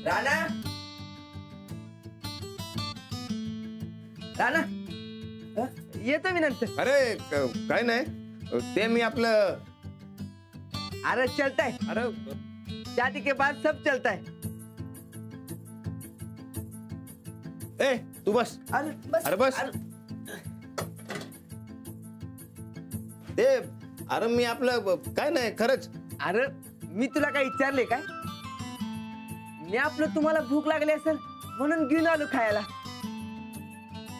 राणा राणा येतो मी नंतर. अरे काय नाही ते मी आपलं. अरे चलता है. अरे शादी के बाद सब चलता है. ए तू बस. अरे बस. अरे बस. ते अरे मी आपलं काय नाही खरंच. अरे मी तुला काय विचारले काय? मी आपलं तुम्हाला भूक लागली असेल म्हणून घेऊन आलो खायला.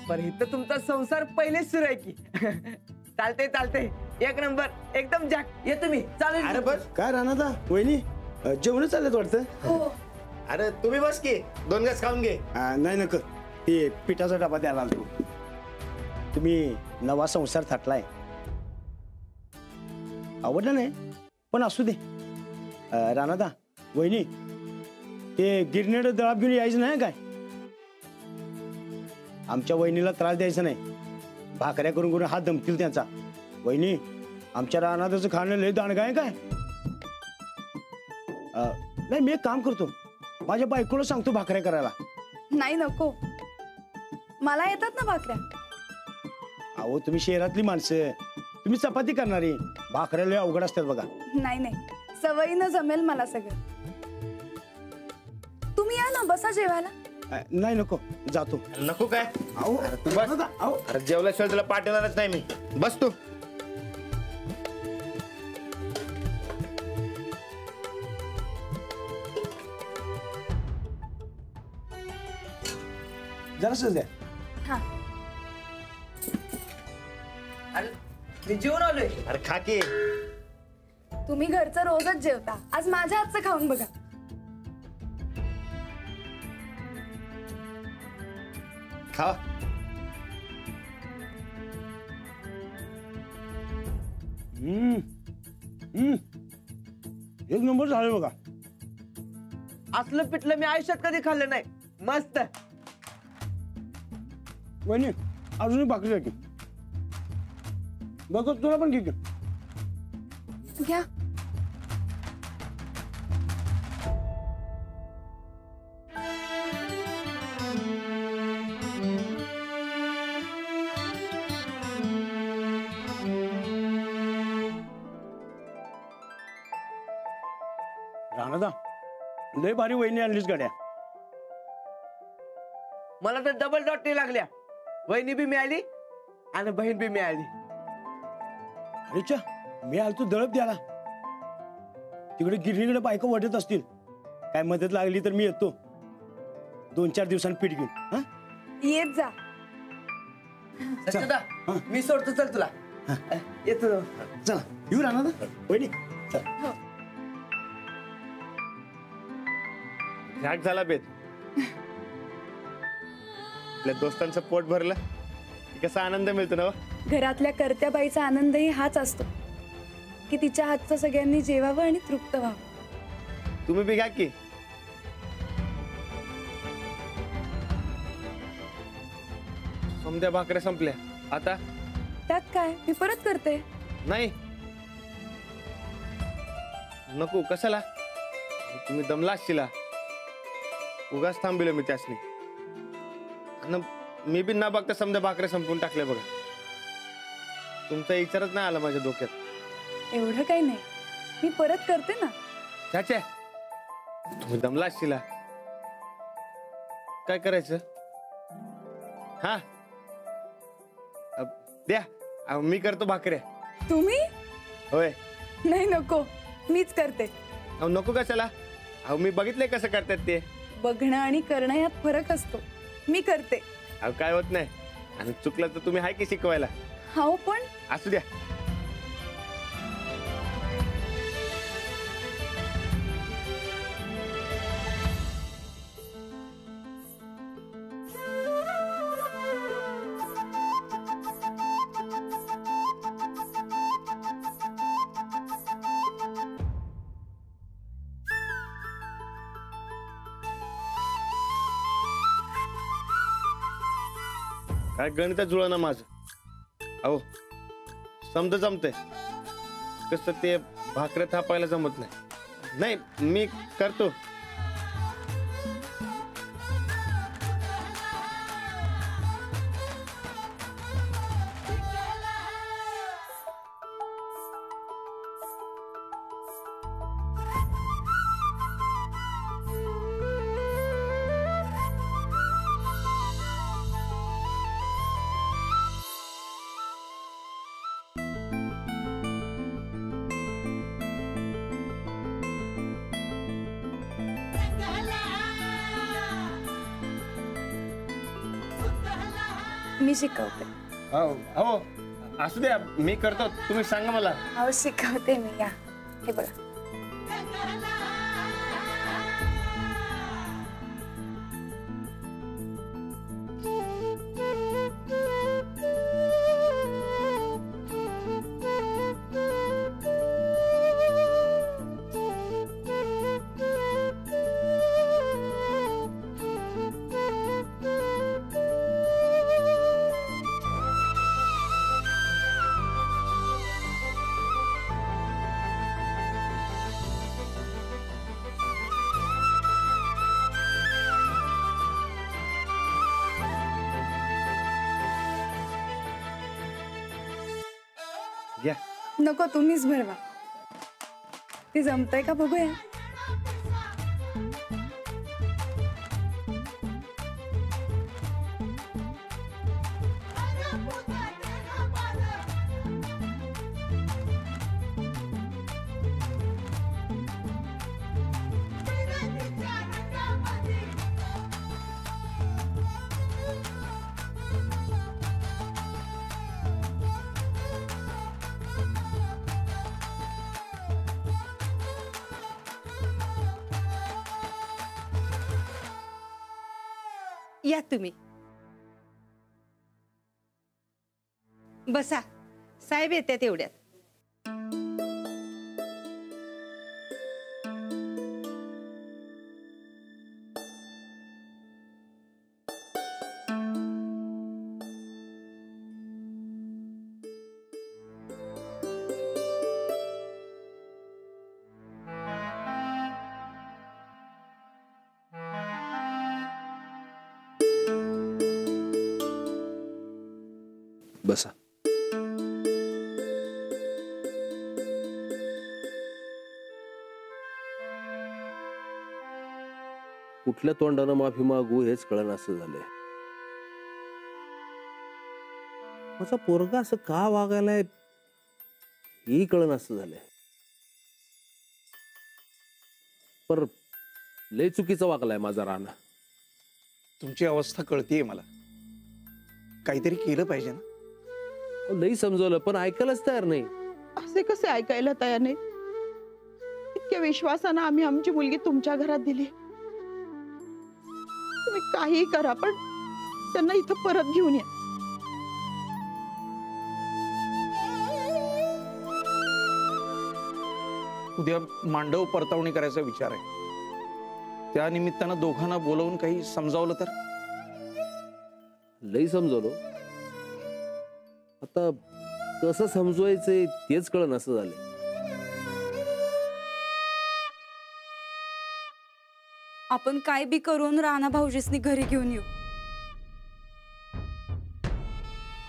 पण इथं तुमचा संसार पहिलेच सुरू आहे की. चालते चालते एक नंबर एकदम जाक. ये तुम्ही चालेल. अरे बस. काय राहणार वहिनी जेवण चालत वाटतं. हो अरे तुम्ही बस की 2 घास खाऊन घे. नाही नको ते पिठाचा डबा द्यायला आलो. तुम्ही नवा संसार थाटलाय आवडलं नाही पण असू दे. राणादा वहिनी ते गिरणीड दळाप घेऊन यायचं नाही काय. आमच्या वहिनीला त्रास द्यायचा नाही. भाकऱ्या करून करून हात दमतील त्यांचा. वहिनी आमच्या रानादाचं खाणं लय दांडगा आहे काय. नाही मी एक काम करतो माझ्या बायकोला सांगतो भाकऱ्या करायला. नाही नको मला येतात ना भाकऱ्या. अहो तुम्ही शहरातली माणसं तुम्ही चपाती करणारी भाकऱ्या लय अवघड असतात बघा. नाही नाही सवयीनं जमेल मला सगळं. तुम्ही या ना बसा जेवायला. नाही नको जातो. नको काय. अहो तू बस. अरे जेवल्याशिवाय तुला पाठवणारच नाही मी. बस तू. जरासच द्या. हा अरे मी जेवून आलोय. अरे खा की. तुम्ही घरचं रोजच जेवता आज माझ्या हातचं खाऊन बघा. खा. एक नंबर झालं बघा. असलं पिठलं मी आयुष्यात कधी खाल्लं नाही. मस्त. वहिनी अजूनही भाकरी की बघ तुला पण घे. घ्या. राणादा लय भारी वहिनी आणलीच गाड्या. मला तर डबल लॉटरी लागल्या. वहिनी बी मिळाली आणि बहीण बी मिळाली. अरेच्या मी आलतो दळप द्याला. तिकडे गिरणीकडे बायको वाटत असतील. काय मदत लागली तर मी येतो 2-4 दिवसांनी पीठ घेऊन. हा येत जा. सच्चदा मी सोडतो. चल तुला येतो. चला येऊ राणादा वहिनी. हो झाक झाला बेत. आपल्या दोस्तांचं पोट भरलं कसा आनंद मिळतो ना. घरातल्या करत्या बाईचा आनंदही हाच असतो की तिच्या हातचं सगळ्यांनी जेवावं आणि तृप्त व्हावं. तुम्ही बी घ्या की. समद्या भाकऱ्या संपल्या आता. त्यात काय मी परत करते. नाही नको कशाला. तुम्ही दमला असशीला. उगाच थांबिलो मी त्यासनी. मी बी ना बघता समजा भाकऱ्या संपून टाकल्या बघा. तुमचा विचारच नाही आला माझ्या डोक्यात. एवढं काही नाही मी परत करते ना. चाचा तुम्ही दमला असशीला. काय करायचं. हा द्या मी करतो भाकऱ्या. तुम्ही होय. नाही नको मीच करते. अहो नको कशाला. अहो मी बघितलंय कसं करतात ते. बघणं आणि करणं यात फरक असतो. मी करते. अहो काय होत नाही. आणि चुकलं तर तुम्ही हाय की शिकवायला. हो पण असू द्या. काय गणित जुळा ना माझं. अहो समज जमतंय कसं ते भाकऱ्या थापायला जमत नाही. नाही मी करतो. मी शिकवते. हो असू द्या, मी करतो, तुम्ही सांगा मला. अहो शिकवते मी. या हे बघा. घ्या. नको तुम्हीच भरवा. ती जमतंय का बघूया. या तुम्ही बसा. साहेब येते तेवढ्यात. बसा. कुठल्या तोंडानं माफी मागू हेच कळण असं झालंय. माझा पोरगा असं का वागायलाय ही कळण असं झालंय. पर लय चुकीचा वागलाय माझा राणा. तुमची अवस्था कळतीये मला. काहीतरी केलं पाहिजे ना. लई समजवलं पण ऐकायलाच तयार नाही. असे कसे ऐकायला तयार नाही. इतक्या विश्वासानं आम्ही आमची मुलगी तुमच्या घरात दिली. तुम्ही काही करा पण त्यांना इथं परत घेऊन या. उद्या मांडव परतावणी करायचा विचार आहे. त्या निमित्तानं दोघांना बोलवून काही समजावलं तर. लई समजवलो. आता कसं समजवायचंय तेच कळण असं झालंय. आपण काय बी करून राणा भाऊजीसनी घरी घेऊन येऊ.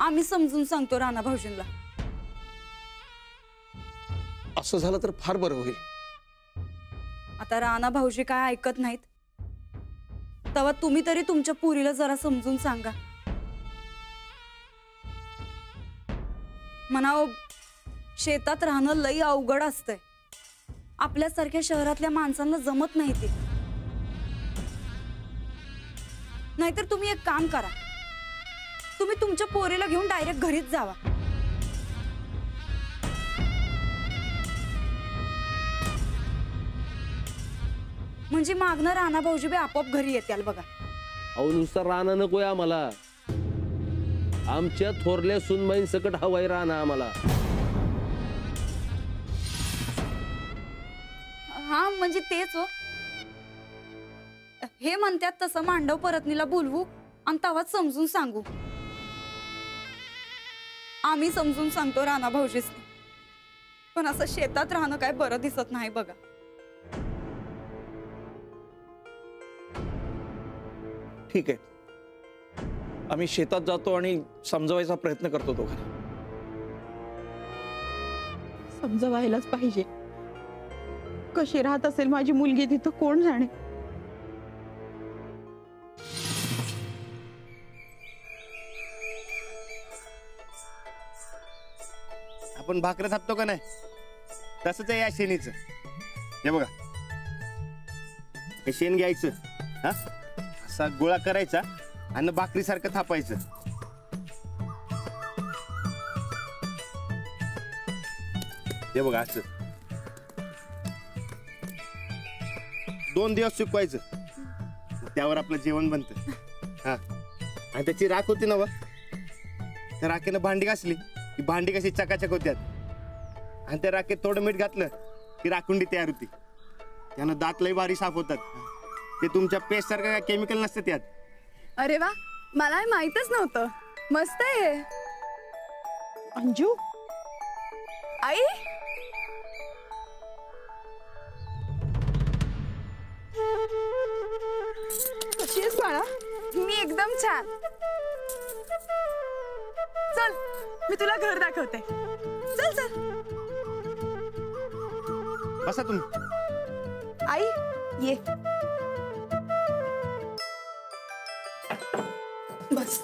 आम्ही समजून सांगतो राणा भाऊजींना. असं झालं तर फार बरं होईल. आता राणा भाऊजी काय ऐकत नाहीत. तेव्हा तुम्ही तरी तुमच्या पुरीला जरा समजून सांगा. म्हणावं शेतात राहणं लई अवघड असतंय. आपल्यासारख्या शहरातल्या माणसांना जमत नाही ते. नाहीतर तुम्ही एक काम करा. तुम्ही तुमच्या पोरीला घेऊन डायरेक्ट घरीच जावा. म्हणजे मागणं राणा भाऊजी बी आपोआप घरी येतील बघा. अहो नुसतं राहणं नकोय आम्हाला. आमच्या थोरल्या सुनबाईं सकट हवाय राहणं आम्हाला. हा म्हणजे तेच हो. हे म्हणतात तसं मांडव परतनीला बोलवू आणि तवाच समजून सांगू. आम्ही समजून सांगतो राणा भाऊजीसनी. पण असं शेतात राहणं काय बरं दिसत नाही बघा. ठीक आहे. आम्ही शेतात जातो आणि समजवायचा प्रयत्न करतो दोघांना. समजवायलाच पाहिजे. कशी राहत असेल माझी मुलगी तिथं कोण जाणे. आपण भाकरं थापतो का नाही तसंच आहे या शेणीचं. हे बघा, हे शेण घ्यायचं, हा असा गोळा करायचा आणि भाकरीसारखं थापायचं. हे बघा असं 2 दिवस सुकवायचं, मग त्यावर आपलं जेवण बनतं. हा, आणि त्याची राख होती ना, त्या राखेनं भांडी घासली की भांडी कशी चकाचक होत्यात, आणि त्या राखेत थोडं मीठ घातलं की राखुंडी तयार होती. त्यानं दात लई भारी साफ होतात. ते तुमच्या पेस्ट सारखं काय केमिकल नसतं त्यात. अरे वा, मला हे माहीतच नव्हतं. मस्त आहे. अंजू, आई, कशी आहेस बाळा? मी एकदम छान. चल, मी तुला घर दाखवते. चल चल. बसा तुम्ही. आई, ये. बस.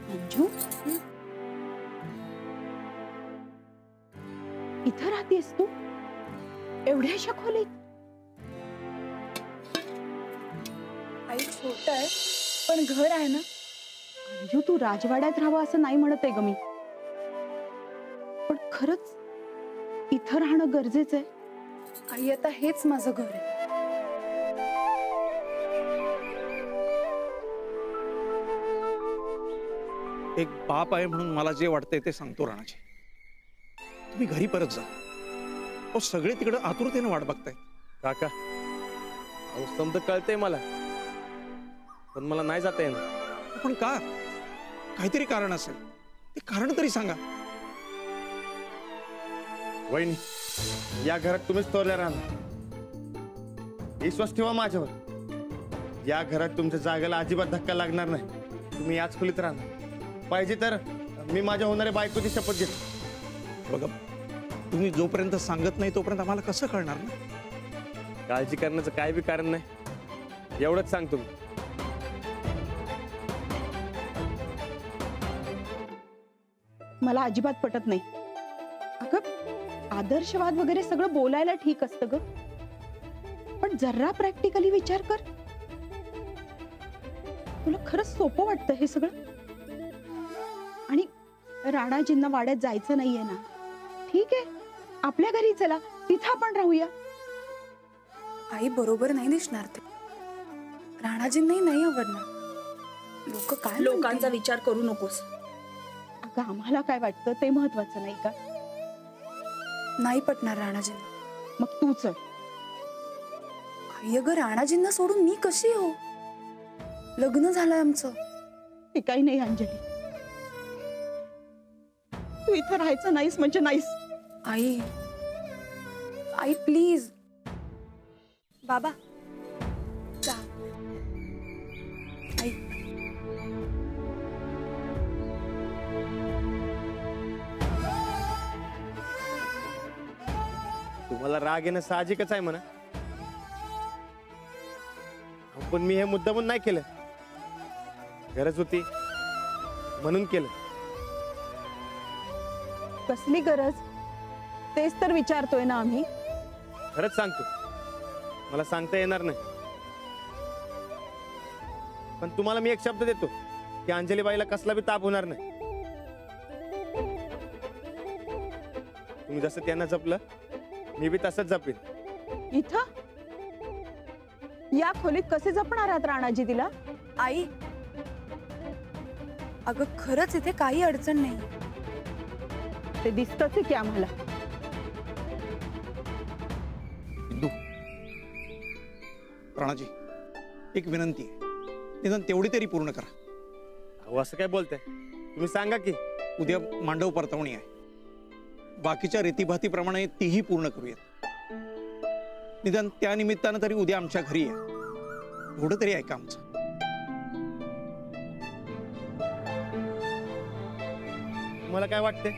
अंजू, इथं राहतेस तू एवढ्याशा खोलीत? आई, छोट आहे पण घर आहे ना. अंजू, तू राजवाड्यात राहावं असं नाही म्हणत आहे ग मी, पण खरंच इथं राहणं गरजेचं आहे. आई, आता हेच माझं घर आहे. एक बाप आहे म्हणून मला जे वाटतंय ते सांगतो राणाजी. तुम्ही घरी परत जा. अहो, सगळे तिकडे आतुरतेने वाट बघताय. काका, अहो समज कळतंय मला, पण मला नाही जाता येणार. पण का? काहीतरी कारण असेल, ते कारण तरी सांगा. वहिनी, या घरात तुम्हीच थोरल्या राहणार. विश्वास ठेवा माझ्यावर. या घरात तुमच्या जागेला अजिबात धक्का लागणार नाही. तुम्ही याच खोलीत राहणार. पाहिजे तर मी माझ्या होणाऱ्या बायकोची शपथ घेतो. बघा, तुम्ही जोपर्यंत सांगत नाही तोपर्यंत आम्हाला कसं कळणार ना? काळजी करण्याचं काय बी कारण नाही, एवढंच सांगतो मी. मला अजिबात पटत नाही. अगं, आदर्शवाद वगैरे सगळं बोलायला ठीक असतं ग, पण जरा प्रॅक्टिकली विचार कर. तुला खरंच सोपं वाटतं हे सगळं? आणि राणाजींना वाड्यात जायचं नाहीये ना? ठीक आहे, आपल्या घरी चला, तिथं आपण राहूया. आई, बरोबर नाही दिसणार ते. राणाजींनाही नाही आवडणार. लोक काय लोकांचा विचार करू नकोस. अगं, आम्हाला काय वाटतं ते महत्वाचं नाही का? नाही पटणार राणाजींना. मग तू चल. आई, अगं राणाजींना सोडून मी कशी हो? लग्न झालंय आमचं. हे काही नाही अंजली, तू इथं राहायचं नाहीस म्हणजे नाहीस. आई, आई प्लीज. बाबा, जा. आई, तुम्हाला राग येणं साहजिकच आहे म्हणा, पण मी हे मुद्दामून नाही केलं. गरज होती म्हणून केलं. कसली गरज? तेच तर विचारतोय ना आम्ही. खरंच सांगतो, मला सांगता येणार नाही, पण तुम्हाला मी एक शब्द देतो की अंजलीबाईला कसला बी ताप होणार नाही. तुम्ही जसं त्यांना जपलं, मी बी तसंच जपेन. इथं या खोलीत कसे जपणार आहात राणाजी तिला? आई, अगं खरंच इथे काही अडचण नाही. ते दिसतच आहे की आम्हाला. इंदू, राणाजी, एक विनंती आहे, निदान तेवढी तरी पूर्ण करा. अहो, असं काय बोलताय तुम्ही? सांगा की. उद्या मांडव परतवणी आहे. बाकीच्या रीतीभातीप्रमाणे तीही पूर्ण करूयात. निदान त्या निमित्तानं तरी उद्या आमच्या घरी आहे. एवढं तरी ऐका आमचं. तुम्हाला काय वाटते?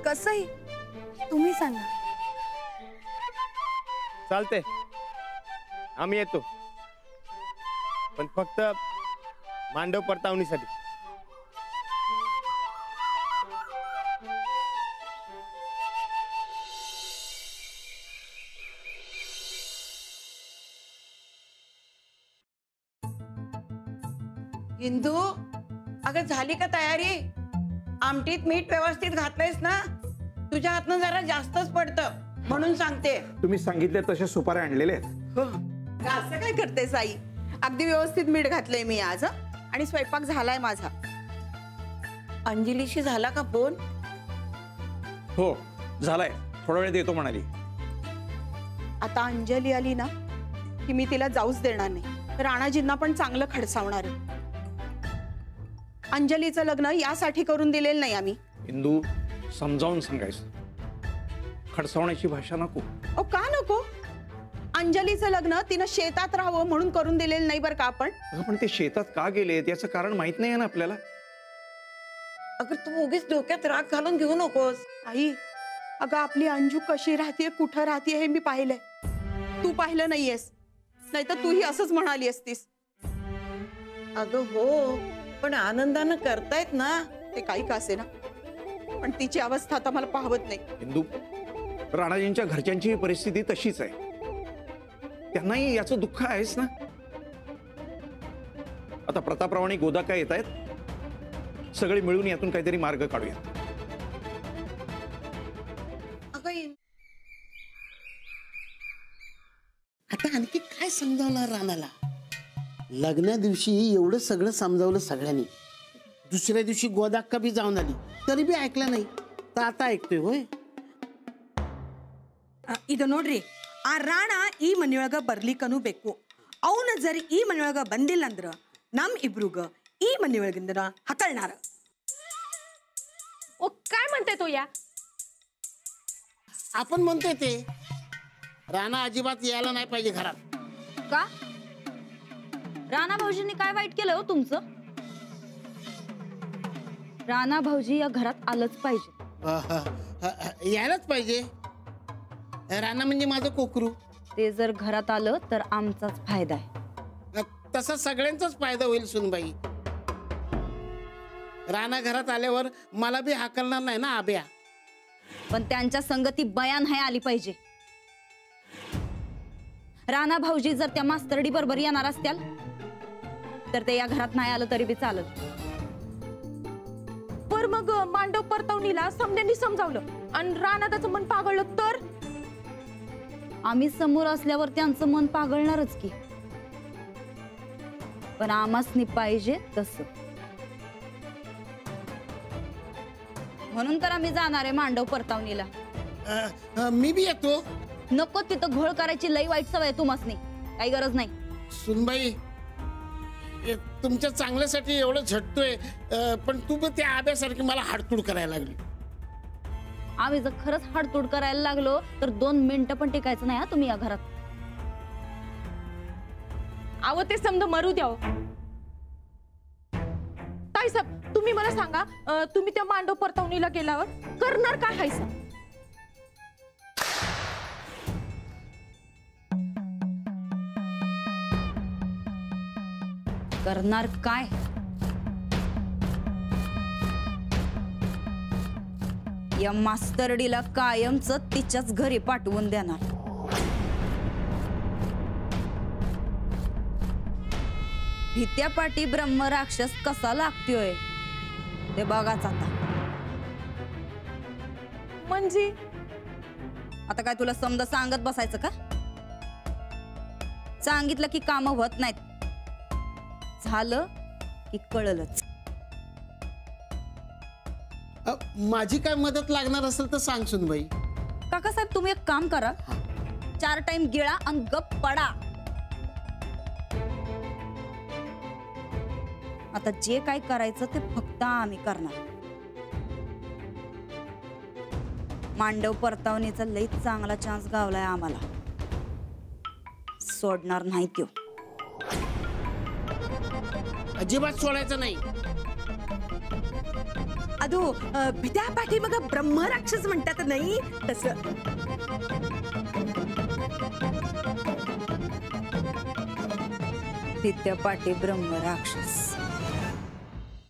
कसंही तुम्ही सांगा. चालते, आम्ही येतो, पण फक्त मांडव परतावणीसाठी. इंदू, अगं झाली का तयारी? आमटीत मीठ व्यवस्थित घातलंयस ना? तुझ्या हातनं जरा जास्तच पडतं म्हणून सांगते. तुम्ही सांगितले तसे सुपाऱ्या आणलेले आहेत. असं काय करतेस आई? अगदी व्यवस्थित मीठ घातलंय मी आज हं? आणि स्वयंपाक झालाय माझा. अंजलीशी झाला का फोन? हो झालाय, थोडा वेळ देतो म्हणाली. आता अंजली आली ना की मी तिला जाऊच देणार नाही. राणाजींना पण चांगलं खडसावणार आहे. अंजलीचं लग्न यासाठी करून दिलेलं नाही आम्ही. इंदू, समजावून सांगायचं, खडसावण्याची भाषा नको. ओ का नको? अंजलीचं लग्न तिनं शेतात राहावं म्हणून करून दिलेलं नाही बरं का आपण. अगं पण ते शेतात का गेलेत याचं कारण माहित नाही ना आपल्याला. अगं तू उगीच डोक्यात राग घालून घेऊ नकोस. आई, अगं आपली अंजू कशी राहतीये, कुठं राहतीये हे मी पाहिलंय. तू पाहिलं नाहीयेस, नाही तर तूही असंच म्हणाली असतीस. अगं हो, पण आनंदानं करतायत ना. ते काही का असे ना, पण तिची अवस्था आता मला पाहवत नाही. इंदू, राणाजींच्या घरच्यांची परिस्थिती तशीच आहे, त्यांनाही याचं दुःख आहेच ना. आता प्रतापराव आणि गोदा काय येत आहेत, सगळे मिळून यातून काहीतरी मार्ग काढूया. आता आणखी काय समजावणार राणाला? लग्ना दिवशी एवढं सगळं समजावलं सगळ्यांनी, दुसऱ्या दिवशी गोदाक्का बी जाऊन आली तरी बी ऐकला नाही, तर आता ऐकतोय होय. ಇದು ನೋಡ್ರಿ, ಆ ರಾಣ ಈ ಮನೆಯೊಳಗ ಬರ್ಲಿಕ್ಕನು ಬೇಕು. ಅವನ ಜರಿ ಈ ಮನೆಯೊಳಗ ಬಂದಿಲ್ಲ ಅಂದ್ರ ನಮ್ ಇಬ್ರುಗ ಈ ಮನೆಯೊಳಗಿಂದ ಹಕಳ್ನಾರ. ओ काय म्हणते तो या? आपण म्हणतोय ते राणा अजिबात यायला नाही पाहिजे घरात. का? राणा भाऊजींनी काय वाईट केलं हो तुमचं? राणा भाऊजी या घरात आलंच पाहिजे. यायलाच पाहिजे. राणा म्हणजे माझं कोकरू. ते जर घरात आलं तर आमचाच फायदा आहे. तसा सगळ्यांचाच फायदा होईल सुनबाई. राणा घरात आल्यावर मला बी हाकलणार नाही ना आब्या. पण त्यांच्या संगती बयान आहे आली पाहिजे. राणा भाऊजी जर त्या मास्तरडी बरोबर येणार असत्याल तर ते या घरात नाही आलं तरी बी चालत. पर मग मांडव परतवणीला समद्यांनी समजावलं आणि राणा त्याचं मन पागळलं तर? आम्ही समोर असल्यावर त्यांचं मन पागळणारच की, पण आमासनी पाहिजे तसं. म्हणून तर आम्ही जाणार आहे मांडव परतावणीला. मी बी येतो. नको, तिथं घोळ करायची लई वाईट सवय तुम्हासनी, काही गरज नाही. सुनबाई, तुमच्या चांगल्यासाठी एवढं झटतोय, पण तू बी त्या आब्यासारखी मला हाडतूड करायला लागली. आम्ही जर खरंच हाडतूड करायला लागलो तर 2 मिनिटं पण टिकायचं नाही हा तुम्ही या घरात. आव ते समज मरू द्याव. ताई साहेब, तुम्ही मला सांगा, तुम्ही त्या मांडव परतवणीला गेल्यावर करणार काय हायसा? करणार काय? या मास्तरडीला कायमच तिच्याच घरी पाठवून देणार. भित्यापाटी ब्रह्म राक्षस कसा लागतोय ते बघाच आता. म्हणजे आता काय तुला समजा सांगत बसायचं का? सांगितलं की काम होत नाहीत, झालं की कळलंच. माझी काय मदत लागणार असेल तर सांग सुनबाई. काकासाहेब, तुम्ही एक काम करा, 4 टाइम गिळा आणि गप पडा. आता जे काय करायचं ते फक्त आम्ही करणार. मांडव परतावणीचा लई चांगला चान्स गावलाय आम्हाला, सोडणार नाही त्यो. अजिबात सोडायचं नाही. ಅದು ಭಿತ್ಯಾ ಪಾಠಿ ಮಗ ಬ್ರಹ್ಮ ರಾಕ್ಷಸ म्हणतात नाही तसं. भित्यापाटी ब्रह्म राक्षस